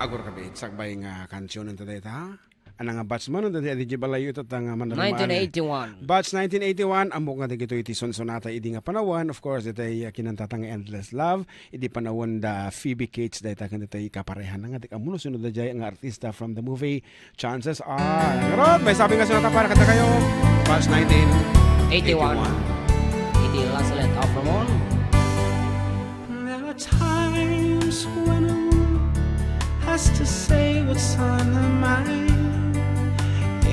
Agor kabit sakbay nga kansyon nito data. Anang nga batch man nito di balayo ito nga manalamaan. 1981. Batch 1981 amok nga dito iti sonata idi nga panawan. Of course ito ay kinantatang Endless Love. Idi panawan da Phoebe Cates dito kan ito ay kaparehan nga tika muno sunod da jay nga artista from the movie Chances Are. Ngarod, may sabi nga sonata para kata kayo. Batch 1981. Idi Lancelot of Ramon. There are times when a woman has to say what's on her mind,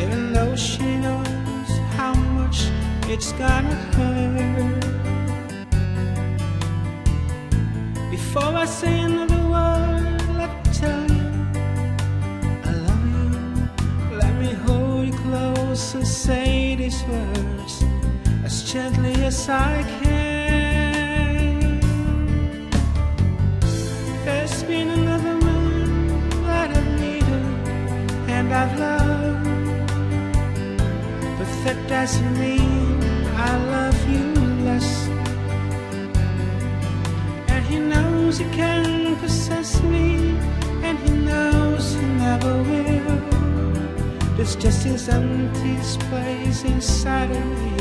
even though she knows how much it's gonna hurt. Before I say another word, let me tell you I love you. Let me hold you close and say these words as gently as I can. There's been another man that I've needed and I've loved, but that doesn't mean I love you less. And he knows he can possess me, and he knows he never will. There's just this empty space inside of me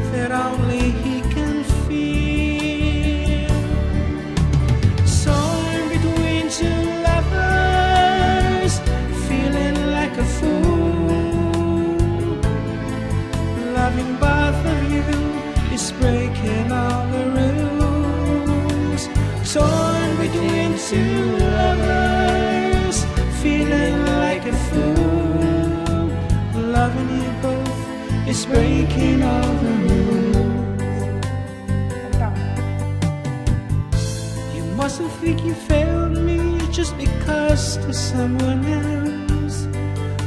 that only he can feel. So I'm between two lovers, feeling like a fool. Loving both of you is breaking all the rules. Torn between two lovers, feeling like a fool. Loving you both is breaking all the rules. You mustn't think you failed me just because to someone else.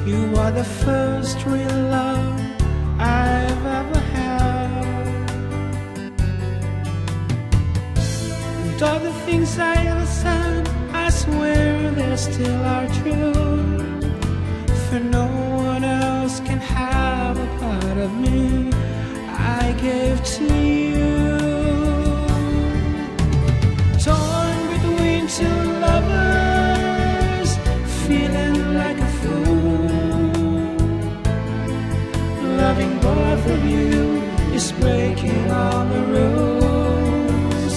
You are the first real love I've ever had. And all the things I ever said, I swear they still are true. For no one else can have a part of me I gave to you. Torn between two lovers, feeling like a fool. Loving both of you is breaking all the rules.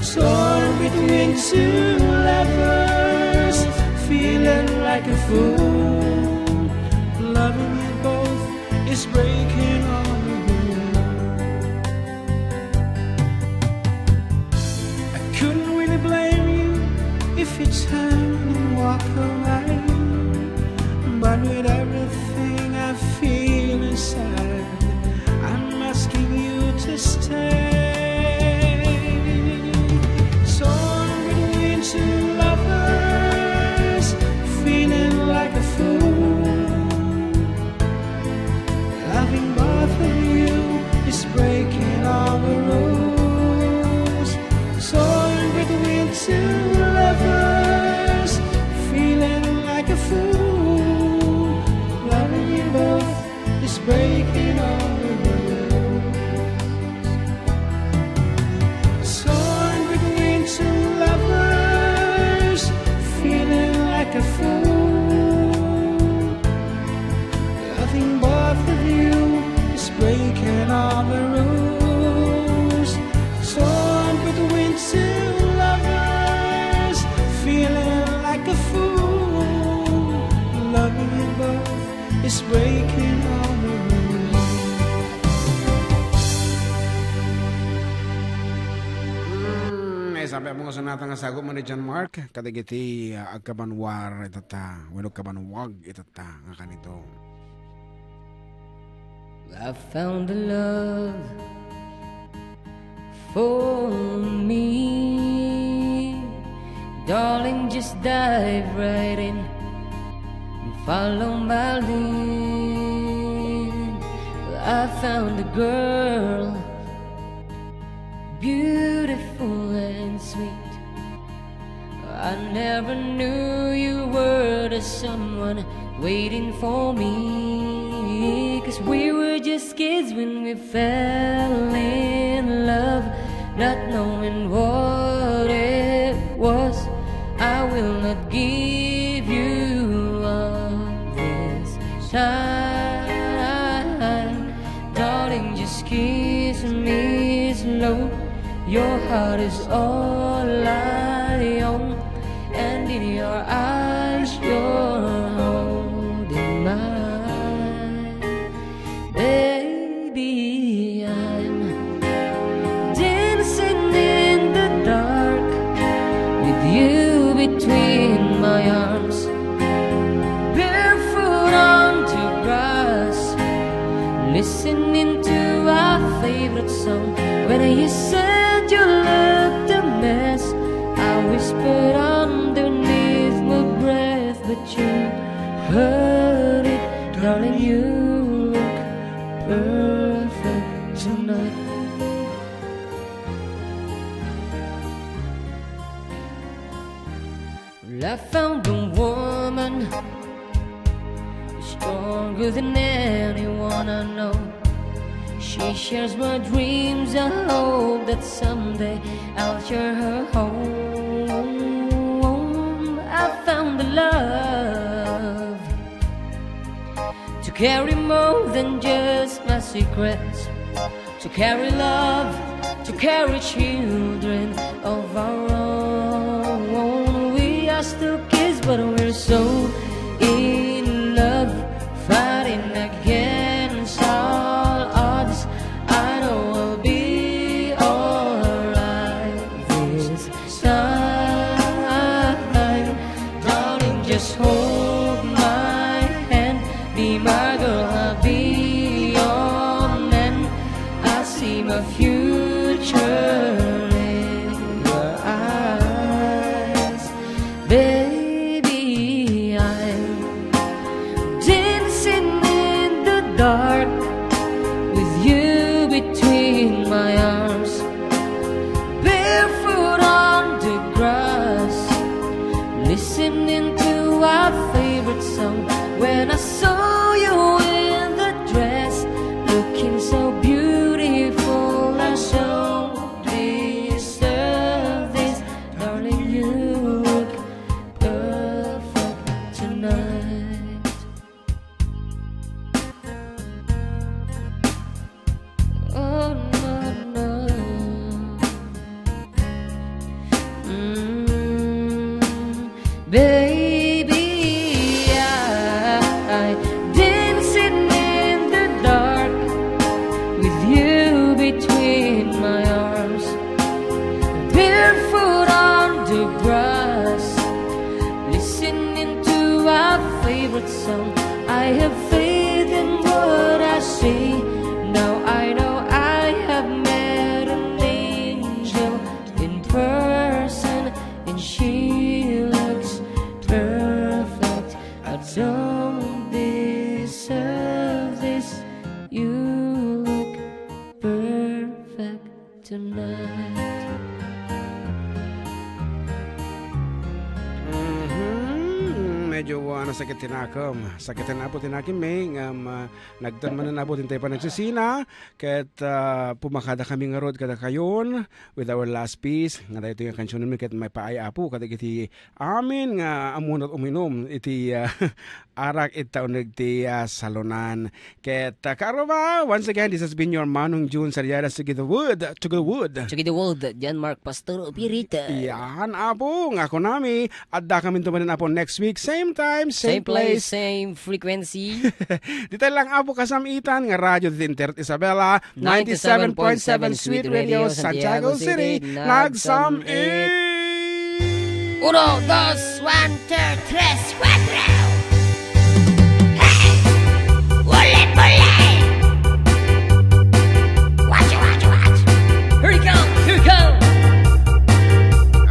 Torn between two lovers, feeling like a fool. Loving you both is breaking all the rules. I couldn't really blame you if you turn and walk away, but with everything I feel inside, I'm asking you to stay. Torn between two lovers, feeling like a fool. Loving both of you is breaking all the rules. Torn between two lovers, feeling like a fool. Loving you both is breaking all the rules. Torn between two lovers, feeling like a fool. Loving both of you is breaking all the rules. Torn between two lovers, feeling like a fool. Loving you both is breaking all the rules. May sabi mo nga sonata nga sago man ni John Mark. Kadigiti agkabanwar itata. Wano kabanwag itata nga kanito. I found a love for me. Darling, just dive right in and follow my lead. I found a girl, beautiful and sweet. I never knew you were the someone waiting for me, 'cause we were just just kids when we fell in love, not knowing what it was. I will not give you up this time. Darling, just kiss me slow. Your heart is all I own, and in your eyes you're holding mine. Baby, I'm dancing in the dark with you between my arms, barefoot on the grass, listening to our favorite song. When you said you looked a mess, I whispered underneath my breath, but you heard it. Darling, you look perfect tonight. Well, I found a woman stronger than anyone I know. She shares my dreams. I hope that someday I'll share her home. I found a love to carry more than just my secrets, to carry love, to carry children of our own. We are still kids, but we're so in love, fighting against all odds. I know I'll be alright this time. Darling, just hold my hand, be my girl, I'll be your man. I see my future in your eyes. Baby, I'm dancing in the dark with you between my arms, barefoot on the grass, listening to our favorite song. When I saw you in the dress, looking so beautiful, I so deserve this. Darling, you look perfect tonight. Oh no, no. Baby, I dancing in the dark with you between my arms, barefoot on the grass, listening to our favorite song. I have faith in what I see. Now I know I have met an angel in person, and she looks perfect. I don't deserve this. You look perfect tonight. Medyo nasakit tinakam. Sakit na po tinakim may nagtan man na nabutin tayo pa nagsisina. Ket pumakada kami nga road kada kayon with our last piece. Nga tayo ito yung kansyon namin ket may paaya po. Kada iti amin nga amunot uminom. Iti arak itaon nagti salonan. Ket karova, once again, this has been your Manong June Sariada Sige the Wood. To the Wood. Sige the World, Jan Mark Pastor Pirita. Yan apo, nga ako nami. Adda kami tumanin apo next week. Same time, same place. Same frequency. Dito lang apo kasamitan nga radyo dito Inter Isabela 97.7 Sweet Radio Santiago City. Nagsam Uno, dos, one, two, tres, cuatro. Bullet, bullet! Watch it, watch it, watch it! Here he come, here he come.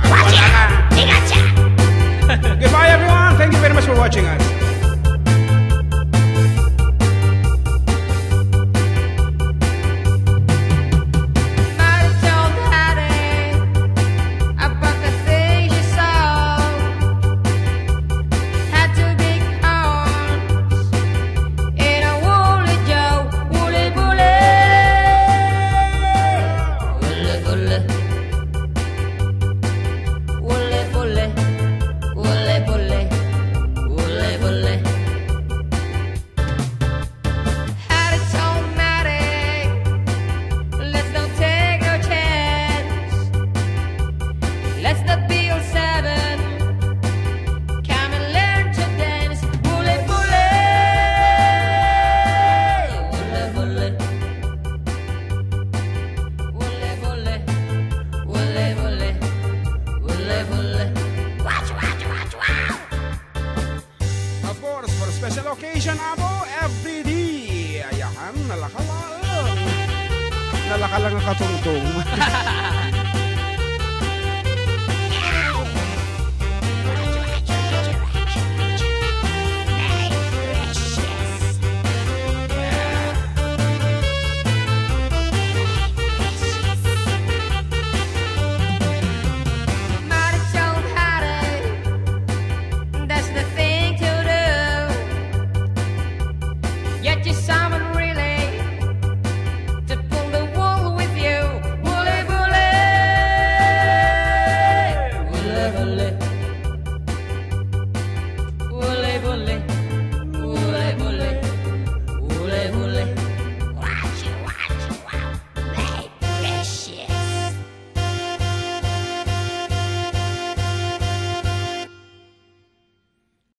Watch it! He gotcha! Goodbye everyone. Thank you very much for watching us. Had to be called in a woolly Joe. wala ka lang ang katungtong.